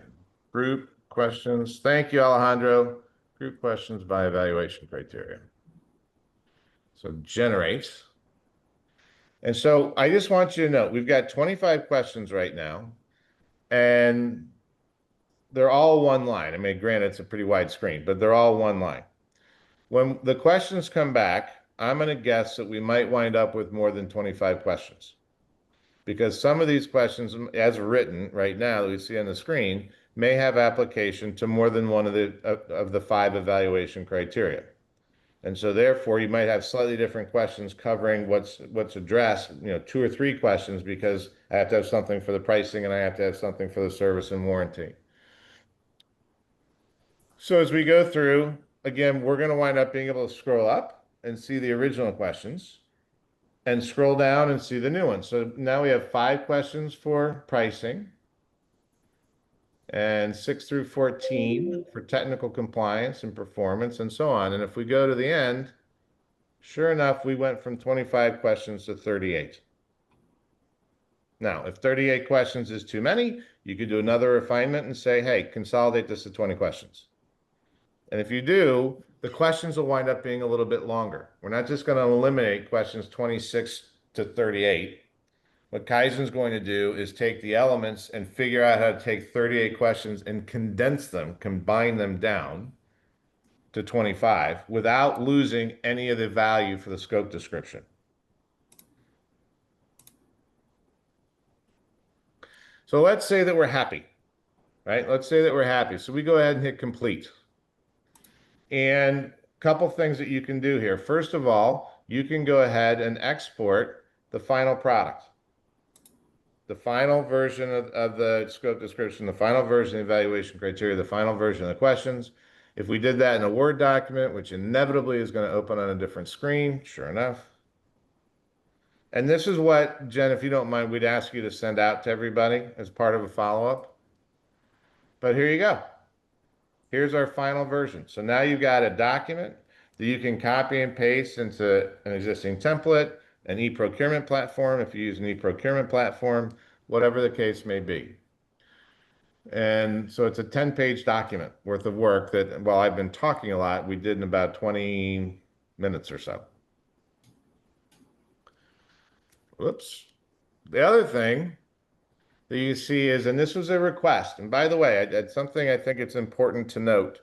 group questions. Thank you, Alejandro. Group questions by evaluation criteria. So generate. And so I just want you to know, we've got 25 questions right now, and they're all one line. I mean, granted, it's a pretty wide screen, but they're all one line. When the questions come back, I'm going to guess that we might wind up with more than 25 questions, because some of these questions, as written right now that we see on the screen, may have application to more than one of the 5 evaluation criteria. And so therefore you might have slightly different questions covering what's addressed, 2 or 3 questions, because I have to have something for the pricing and I have to have something for the service and warranty. So as we go through, again, we're going to wind up being able to scroll up and see the original questions and scroll down and see the new ones. So now we have 5 questions for pricing and 6 through 14 for technical compliance and performance and so on. And if we go to the end, sure enough, we went from 25 questions to 38. Now, if 38 questions is too many, you could do another refinement and say, hey, consolidate this to 20 questions. And if you do, the questions will wind up being a little bit longer. We're not just going to eliminate questions 26 to 38. What Kaizen's going to do is take the elements and figure out how to take 38 questions and condense them, combine them down to 25 without losing any of the value for the scope description. So let's say that we're happy, right? Let's say that we're happy. So we go ahead and hit complete. And a couple things that you can do here. First of all, you can go ahead and export the final product. The final version of the scope description, the final version of the evaluation criteria, the final version of the questions. If we did that in a Word document, which inevitably is going to open on a different screen, sure enough. And this is what, Jen, if you don't mind, we'd ask you to send out to everybody as part of a follow-up. But here you go. Here's our final version. So now you've got a document that you can copy and paste into an existing template, an e-procurement platform, if you use an e-procurement platform, whatever the case may be. And so it's a 10-page document worth of work that, while I've been talking a lot, we did in about 20 minutes or so. Whoops. The other thing that you see is, and this was a request, and by the way, it's something I think it's important to note.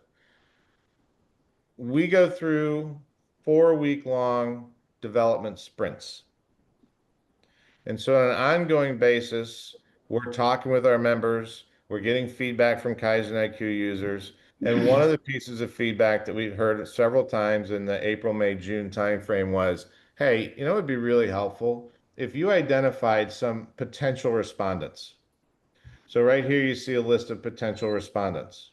We go through 4-week-long development sprints. And so on an ongoing basis, we're talking with our members, we're getting feedback from Kaizen IQ users. And one of the pieces of feedback that we've heard several times in the April, May, June timeframe was, hey, you know, it'd be really helpful if you identified some potential respondents. So right here, you see a list of potential respondents.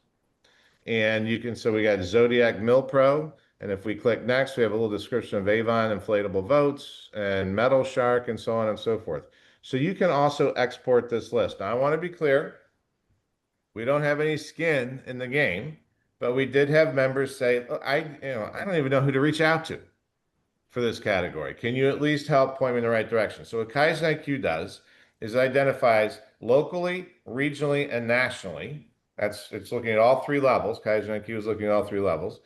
And you can, so we got Zodiac Milpro. And if we click next, we have a little description of Avon inflatable boats and Metal Shark and so on and so forth. So you can also export this list. Now, I want to be clear. We don't have any skin in the game, but we did have members say, I don't even know who to reach out to for this category. Can you at least help point me in the right direction? So what Kaizen IQ does is it identifies locally, regionally, and nationally. It's looking at all 3 levels. Kaizen IQ is looking at all 3 levels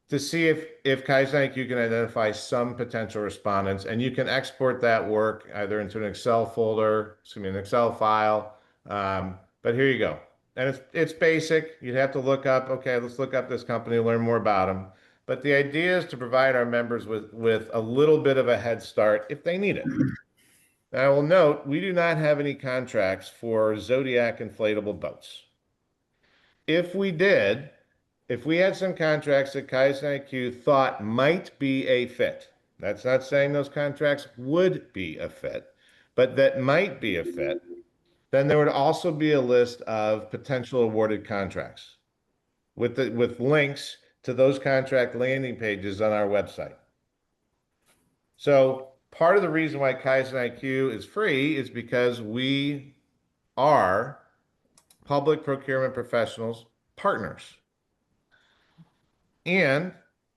to see if Kaizen IQ can identify some potential respondents, and you can export that work either into an Excel folder, an Excel file. But here you go. And it's basic. You'd have to look up, okay, let's look up this company, learn more about them. But the idea is to provide our members with a little bit of a head start if they need it. Now, I will note, we do not have any contracts for Zodiac inflatable boats. If we did, if we had some contracts that Kaizen IQ thought might be a fit, that's not saying those contracts would be a fit, but that might be a fit, then there would also be a list of potential awarded contracts with links to those contract landing pages on our website. So part of the reason why Kaizen IQ is free is because we are public procurement professionals partners. And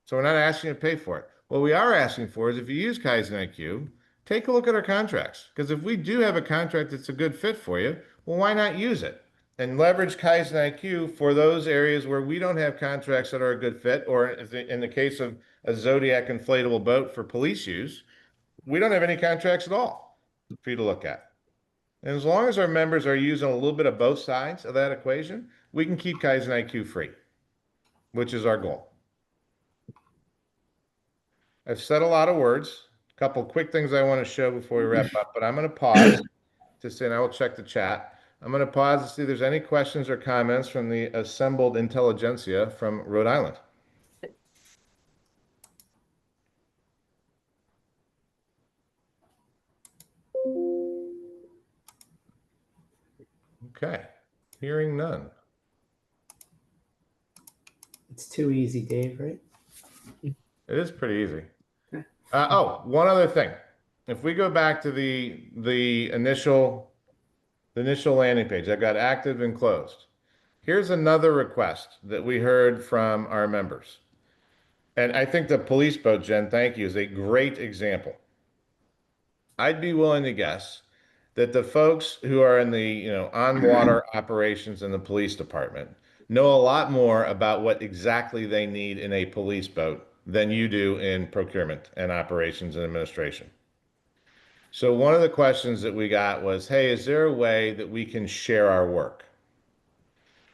so we're not asking you to pay for it. What we are asking for is, if you use Kaizen IQ, take a look at our contracts. Because if we do have a contract that's a good fit for you, well, why not use it? And leverage Kaizen IQ for those areas where we don't have contracts that are a good fit, or in the case of a Zodiac inflatable boat for police use, we don't have any contracts at all for you to look at. And as long as our members are using a little bit of both sides of that equation, we can keep Kaizen IQ free, which is our goal. I've said a lot of words. A couple quick things I want to show before we wrap up, but I'm going to pause to say, and I will check the chat. I'm going to pause to see if there's any questions or comments from the assembled intelligentsia from Rhode Island. Okay, hearing none. It's too easy, Dave, right? It is pretty easy. Oh, one other thing. If we go back to the initial landing page, I've got active and closed. Here's another request that we heard from our members. And I think the police boat, Jen, thank you, is a great example. I'd be willing to guess that the folks who are in the on-water operations in the police department know a lot more about what exactly they need in a police boat than you do in procurement and operations and administration. So one of the questions that we got was, hey, is there a way that we can share our work?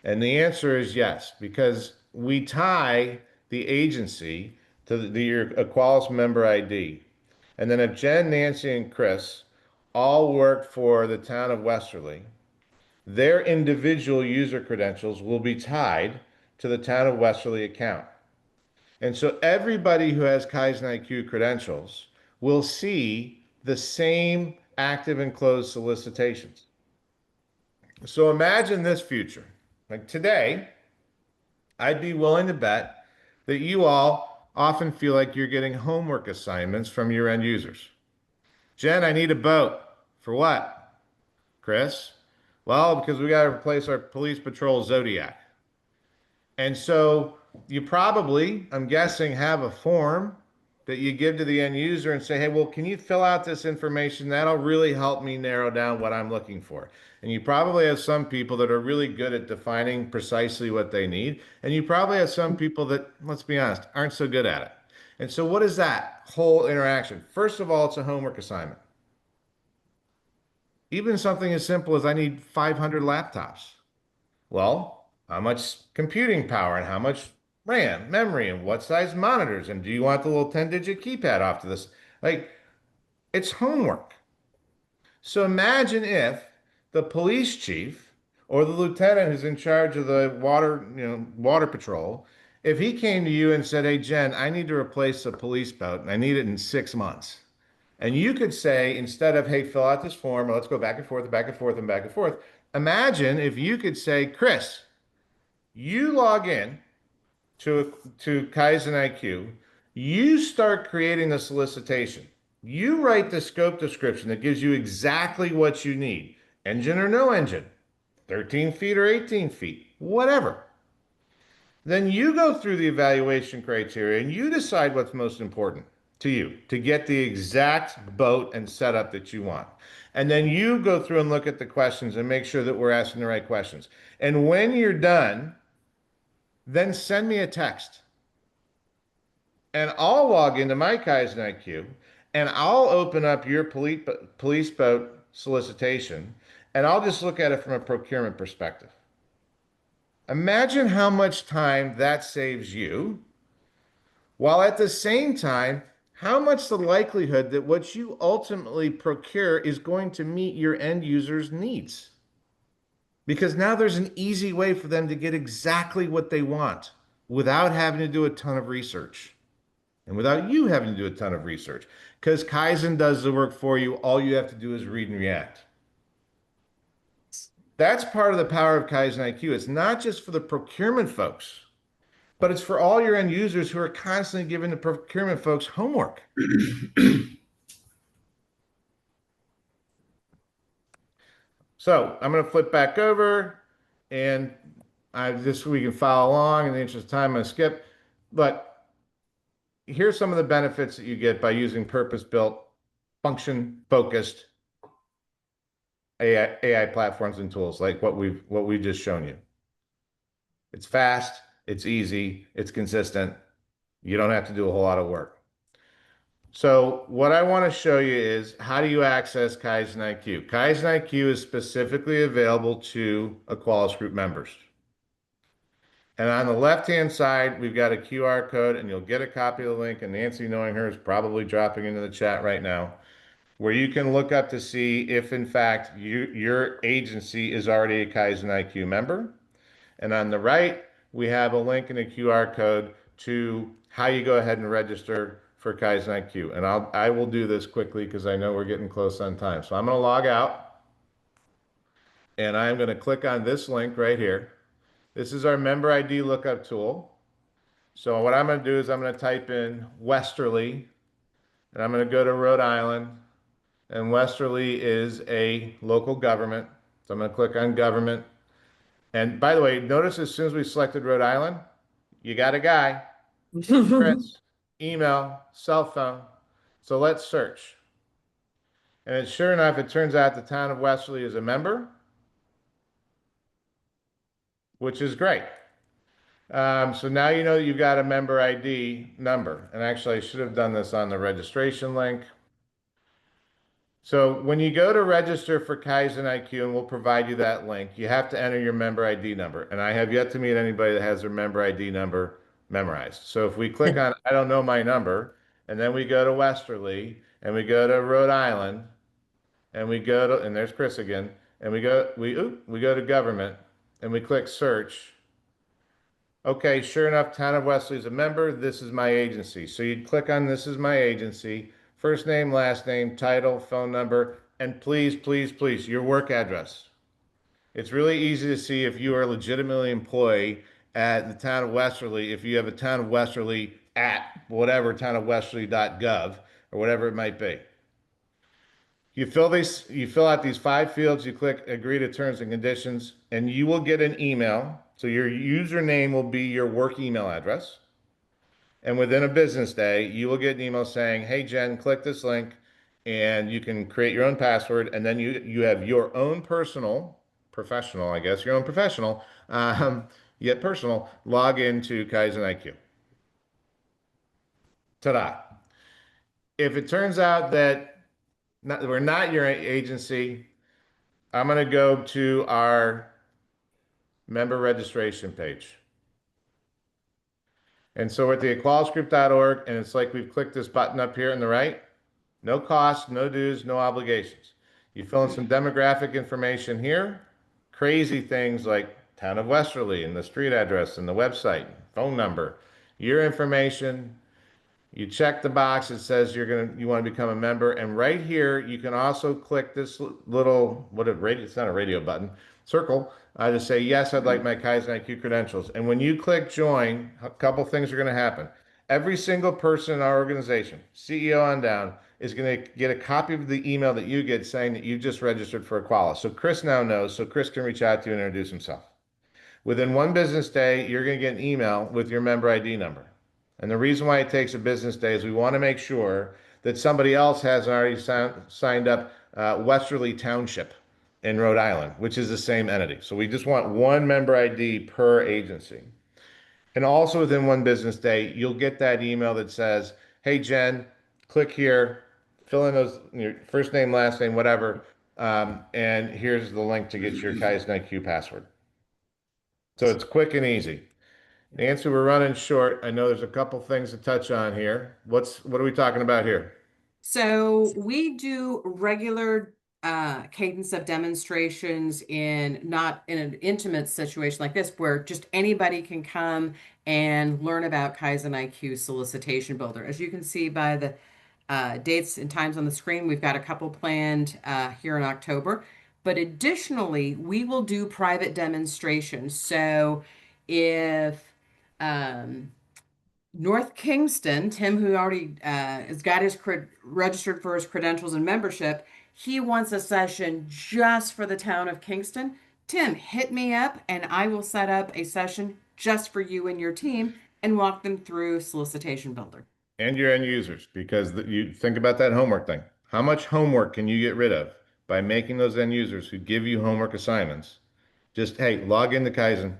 And the answer is yes, because we tie the agency to your Equalis member ID. And then if Jen, Nancy, and Chris all work for the town of Westerly, their individual user credentials will be tied to the town of Westerly account. And so everybody who has Kaizen IQ credentials will see the same active and closed solicitations. So imagine this future. Like today, I'd be willing to bet that you all often feel like you're getting homework assignments from your end users. Jen, I need a boat. For what? Chris? Well, because we got to replace our police patrol Zodiac. And so you probably, I'm guessing, have a form that you give to the end user and say, hey, well, can you fill out this information? That'll really help me narrow down what I'm looking for. And you probably have some people that are really good at defining precisely what they need. And you probably have some people that, let's be honest, aren't so good at it. And so what is that whole interaction? First of all, it's a homework assignment. Even something as simple as I need 500 laptops. Well, how much computing power and how much RAM, memory, and what size monitors? And do you want the little 10-digit keypad off to this? Like, it's homework. So imagine if the police chief or the lieutenant who's in charge of the water patrol, if he came to you and said, hey, Jen, I need to replace a police boat and I need it in 6 months. And you could say, instead of, hey, fill out this form, or let's go back and forth and back and forth and back and forth. Imagine if you could say, Chris, you log in to Kaizen IQ, you start creating the solicitation. You write the scope description that gives you exactly what you need. Engine or no engine, 13 feet or 18 feet, whatever. Then you go through the evaluation criteria and you decide what's most important to you to get the exact boat and setup that you want. And then you go through and look at the questions and make sure that we're asking the right questions. And when you're done, then send me a text. And I'll log into my Kaizen IQ and I'll open up your police boat solicitation and I'll just look at it from a procurement perspective. Imagine how much time that saves you, while at the same time, how much the likelihood that what you ultimately procure is going to meet your end user's needs. Because now there's an easy way for them to get exactly what they want without having to do a ton of research and without you having to do a ton of research. Because Kaizen does the work for you. All you have to do is read and react. That's part of the power of Kaizen IQ. It's not just for the procurement folks, but it's for all your end users who are constantly giving the procurement folks homework. So I'm going to flip back over and we can follow along. In the interest of time, I'm going to skip. But here's some of the benefits that you get by using purpose-built, function-focused AI platforms and tools like what we've just shown you. It's fast, it's easy, it's consistent. You don't have to do a whole lot of work. So what I want to show you is how do you access Kaizen IQ? Kaizen IQ is specifically available to EqualisGroup members. And on the left-hand side, we've got a QR code, and you'll get a copy of the link, and Nancy, knowing her, is probably dropping into the chat right now, where you can look up to see if, in fact, your agency is already a Kaizen IQ member. And on the right, we have a link and a QR code to how you go ahead and register for Kaizen IQ. And I will do this quickly because I know we're getting close on time. So I'm going to log out, and I'm going to click on this link right here. This is our member ID lookup tool. So what I'm going to do is I'm going to type in Westerly, and I'm going to go to Rhode Island. And Westerly is a local government. So I'm going to click on government. And by the way, notice as soon as we selected Rhode Island, you got a guy, Chris, email, cell phone. So let's search. And sure enough, it turns out the town of Westerly is a member, which is great. So now you know that you've got a member ID number. And actually, I should have done this on the registration link. So when you go to register for Kaizen IQ, and we'll provide you that link, you have to enter your member ID number. And I have yet to meet anybody that has their member ID number memorized. So if we click on, I don't know my number, and then we go to Westerly, and we go to Rhode Island, and we go to, and there's Chris again, and we go to government, and we click search. Okay, sure enough, Town of Westerly is a member. This is my agency. So you'd click on this is my agency. First name, last name, title, phone number, and please, please, please, your work address. It's really easy to see if you are legitimately employed at the town of Westerly, if you have a town of Westerly at whatever townofwesterly.gov or whatever it might be. You fill out these 5 fields, you click agree to terms and conditions, and you will get an email. So your username will be your work email address. And within a business day, you will get an email saying, hey, Jen, click this link and you can create your own password. And then you have your own professional, I guess, your own professional, yet personal, log into Kaizen IQ. Ta-da. If it turns out that we're not your agency, I'm going to go to our member registration page. And so we're at the EqualisGroup.org, and it's like we've clicked this button up here on the right. No cost, no dues, no obligations. You fill in some demographic information here, crazy things like town of Westerly and the street address and the website, phone number, your information. You check the box that says you want to become a member, and right here you can also click this little it's not a radio button, circle to say yes, I'd like my Kaizen IQ credentials. And when you click join, a couple things are going to happen. Every single person in our organization, CEO on down, is going to get a copy of the email that you get saying that you just registered for Equalis. So Chris now knows, so Chris can reach out to you and introduce himself. Within one business day, you're going to get an email with your member ID number. And the reason why it takes a business day is we want to make sure that somebody else has already signed up Westerly Township in Rhode Island, which is the same entity. So we just want one member ID per agency. And also within one business day, you'll get that email that says, hey, Jen, click here, fill in those, your first name, last name, whatever, and here's the link to get your Kaizen IQ password. So it's quick and easy. Nancy, we're running short. I know there's a couple things to touch on here. What are we talking about here? So we do regular cadence of demonstrations not in an intimate situation like this, where just anybody can come and learn about Kaizen IQ Solicitation Builder. As you can see by the dates and times on the screen, we've got a couple planned here in October. But additionally, we will do private demonstrations. So if North Kingston, Tim, who already has got his registered for his credentials and membership, he wants a session just for the town of Kingston. Tim, hit me up and I will set up a session just for you and your team and walk them through Solicitation Builder. And your end users, because you think about that homework thing. How much homework can you get rid of by making those end users who give you homework assignments? Just, hey, log into Kaizen,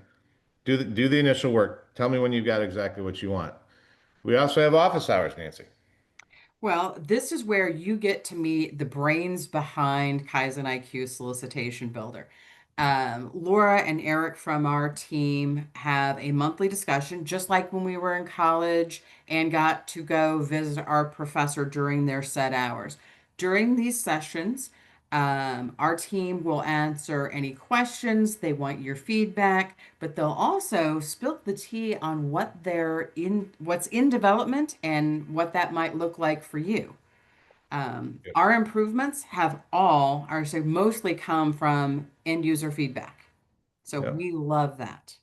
do the initial work. Tell me when you've got exactly what you want. We also have office hours, Nancy. Well, this is where you get to meet the brains behind Kaizen IQ Solicitation Builder. Laura and Eric from our team have a monthly discussion, just like when we were in college and got to go visit our professor during their set hours. During these sessions, our team will answer any questions. They want your feedback, but they'll also spill the tea on what's in development and what that might look like for you. Our improvements mostly come from end user feedback. So we love that.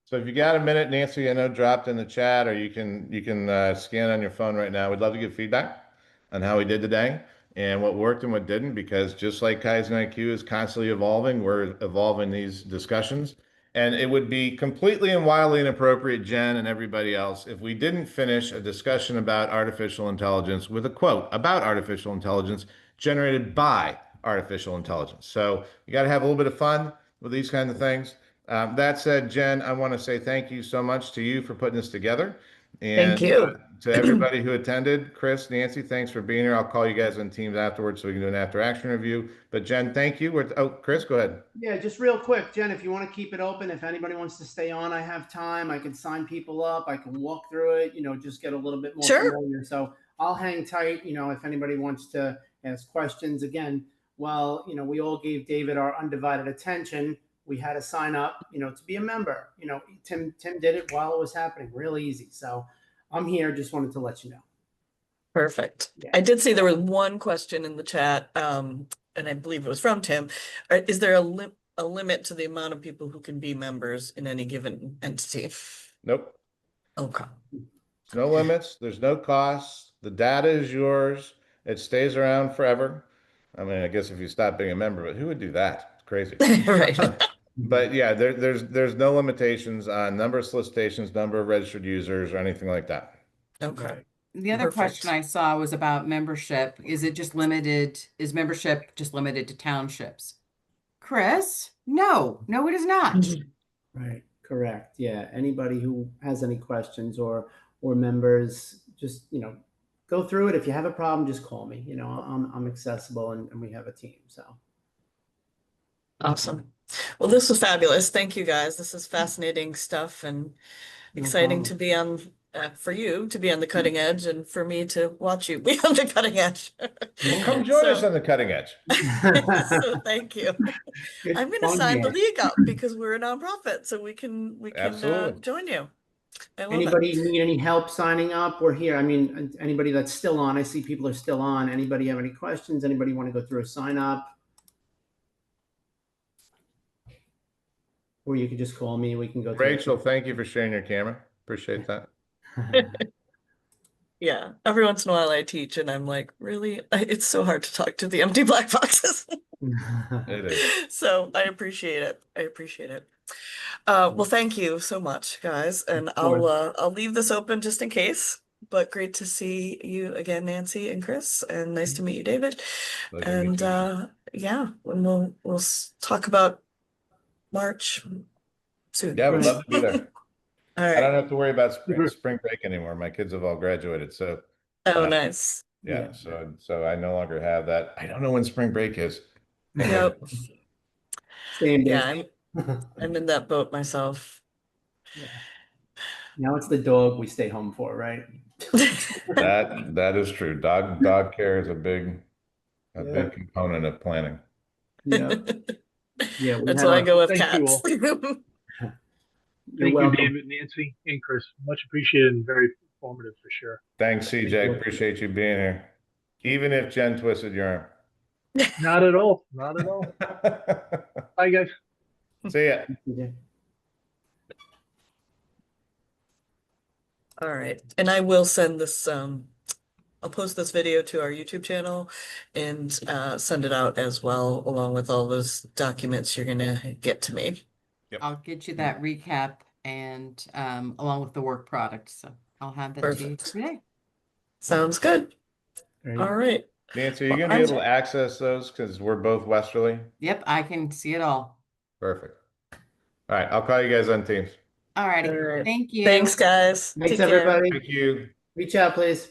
So if you got a minute, Nancy, I know dropped in the chat, or you can scan on your phone right now. We'd love to get feedback on how we did today and what worked and what didn't, because just like Kaizen IQ is constantly evolving, we're evolving these discussions. And it would be completely and wildly inappropriate, Jen and everybody else, if we didn't finish a discussion about artificial intelligence with a quote about artificial intelligence generated by artificial intelligence. So you got to have a little bit of fun with these kinds of things. That said, Jen, I want to say thank you so much to you for putting this together. And Thank you. To everybody who attended, Chris, Nancy, thanks for being here. I'll call you guys on Teams afterwards so we can do an after action review. But Jen, thank you. Chris, go ahead. Yeah, just real quick, Jen, if you want to keep it open, if anybody wants to stay on, I have time. I can sign people up. I can walk through it, just get a little bit more familiar. So I'll hang tight, if anybody wants to ask questions. Again, well, we all gave David our undivided attention. We had to sign up, to be a member. Tim did it while it was happening. Real easy. So I'm here. Just wanted to let you know. Perfect. Yeah. I did see there was one question in the chat, and I believe it was from Tim. Is there a limit to the amount of people who can be members in any given entity? Nope. Okay. No limits. There's no costs. The data is yours. It stays around forever. I mean, I guess if you stop being a member, but who would do that? It's crazy. Right. But yeah, there's no limitations on number of solicitations, number of registered users, or anything like that. Okay. The other question I saw was about membership. Is membership just limited to townships? Chris? No, it is not. Right, correct. Yeah, anybody who has any questions or members, just, go through it. If you have a problem, just call me. I'm accessible and we have a team, so. Awesome. Well, this was fabulous. Thank you guys. This is fascinating stuff and exciting to be on, for you to be on the cutting edge and for me to watch you be on the cutting edge. Well, come join us on the cutting edge. So thank you. I'm going to sign the league up because we're a nonprofit, so we can join you. I love Anybody it. need any help signing up? We're here. I mean, anybody that's still on, I see people are still on. Anybody have any questions? Anybody want to go through a sign up? Or you could just call me. We can go through. Rachel, thank you for sharing your camera. Appreciate that. Yeah, every once in a while I teach and I'm like, really? It's so hard to talk to the empty black boxes. It is. So I appreciate it. I appreciate it. Well, thank you so much, guys. And I'll leave this open just in case. But great to see you again, Nancy and Chris, and nice to meet you, David. And yeah, and we'll talk about March soon. Yeah, we'd love to be there. All right. I don't have to worry about spring break anymore. My kids have all graduated, so. Oh, nice. Yeah, so I no longer have that. I don't know when spring break is. Yep. Same day. Yeah, I'm in that boat myself. Yeah. Now it's the dog we stay home for, right? That is true. Dog care is a big component of planning. Yeah. Yeah. That's why I go with Thank you cats. all. You're Thank welcome. you, David, Nancy, and Chris. Much appreciated and very informative for sure. Thanks, CJ. Appreciate you being here. Even if Jen twisted your arm. Not at all. Not at all. Bye, guys. See ya. All right. And I will send this, I'll post this video to our YouTube channel and send it out as well, along with all those documents you're gonna get to me. I'll get you that recap and along with the work product. So I'll have that to you today. Sounds good. All right. Nancy, are you gonna be able to access those because we're both Westerly? Yep, I can see it all. Perfect. All right, I'll call you guys on Teams. All righty. Thank you. Thanks, guys. Thanks, Take care. everybody. Thank you. Reach out, please.